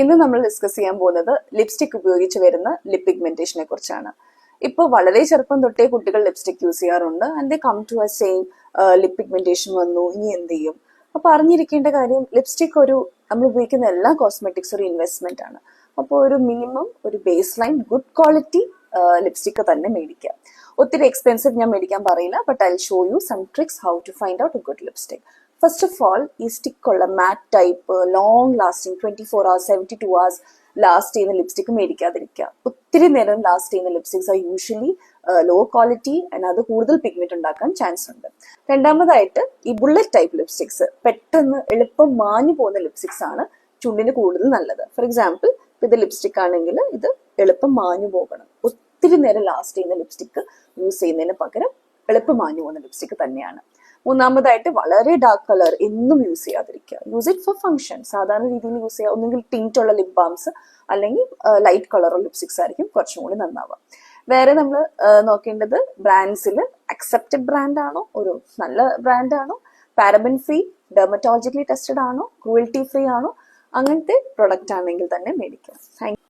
ഇന്ന് നമ്മൾ ഡിസ്കസ് ചെയ്യാൻ പോകുന്നത് ലിപ്സ്റ്റിക് ഉപയോഗിച്ച് വരുന്ന ലിപ് പിഗ്മെന്റേഷനെ കുറിച്ചാണ്. ഇപ്പോൾ വളരെ ചെറുപ്പം തൊട്ടേ കുട്ടികൾ ലിപ്സ്റ്റിക് യൂസ് ചെയ്യാറുണ്ട്. And they come to us same lip pigmentation വന്നു, ഇനി എന്ത് ചെയ്യും? അപ്പൊ അറിഞ്ഞിരിക്കേണ്ട കാര്യം, ലിപ്സ്റ്റിക് നമ്മൾ ഉപയോഗിക്കുന്ന എല്ലാ കോസ്മെറ്റിക്സ് ഒരു ഇൻവെസ്റ്റ്മെന്റ് ആണ്. അപ്പോൾ ഒരു മിനിമം ഒരു base line good quality lipstick തന്നെ മേടിക്കാം. ഒത്തിരി എക്സ്പെൻസീവ് ഞാൻ മേടിക്കാൻ പറയില്ല, but I show you some tricks how to find out a good lipstick. First of all, ഈ സ്റ്റിക്കുള്ള matte type long lasting 24 hours 72 hours last ചെയ്യുന്ന ലിപ്സ്റ്റിക് മേടിക്കാതിരിക്കുക. ഒത്തിരി നേരം ലാസ്റ്റ് ചെയ്യുന്ന lipsticks are usually low quality and അത് കൂടുതൽ പിഗ്മെന്റ് ഉണ്ടാക്കാൻ ചാൻസ് ഉണ്ട്. രണ്ടാമതായിട്ട്, ഈ ബുള്ളറ്റ് ടൈപ്പ് ലിപ്സ്റ്റിക്സ് പെട്ടെന്ന് എളുപ്പം മാഞ്ഞു പോകുന്ന ലിപ്സ്റ്റിക്സ് ആണ് ചുണ്ടിന് കൂടുതൽ നല്ലത്. ഫോർ എക്സാമ്പിൾ, ഇത് ലിപ്സ്റ്റിക് ആണെങ്കിൽ ഇത് എളുപ്പം മാഞ്ഞു പോകണം. ഒത്തിരി നേരം ലാസ്റ്റ് ചെയ്യുന്ന ലിപ്സ്റ്റിക് യൂസ് ചെയ്യുന്നതിന് പകരം എളുപ്പം മാഞ്ഞു പോകുന്ന ലിപ്സ്റ്റിക് തന്നെയാണ്. മൂന്നാമതായിട്ട്, വളരെ ഡാർക്ക് കളർ എന്നും യൂസ് ചെയ്യാതിരിക്കുക. Use it for function. സാധാരണ രീതിയിൽ യൂസ് ചെയ്യുക, ഒന്നുകിൽ ടിന്റ് ഉള്ള ലിപ് ബാംസ് അല്ലെങ്കിൽ ലൈറ്റ് കളർ ലിപ്സ്റ്റിക്സ് ആയിരിക്കും കുറച്ചും കൂടി നന്നാവുക. വേറെ നമ്മൾ നോക്കേണ്ടത്, ബ്രാൻഡ്സിൽ അക്സെപ്റ്റഡ് ബ്രാൻഡ് ആണോ, ഒരു നല്ല ബ്രാൻഡ് ആണോ, പാരബൻ ഫ്രീ, ഡെർമറ്റോളജിക്കലി ടെസ്റ്റഡ് ആണോ, ക്രൂവൽറ്റി ഫ്രീ ആണോ, അങ്ങനത്തെ പ്രൊഡക്റ്റ് ആണെങ്കിൽ തന്നെ മേടിക്കാം. താങ്ക്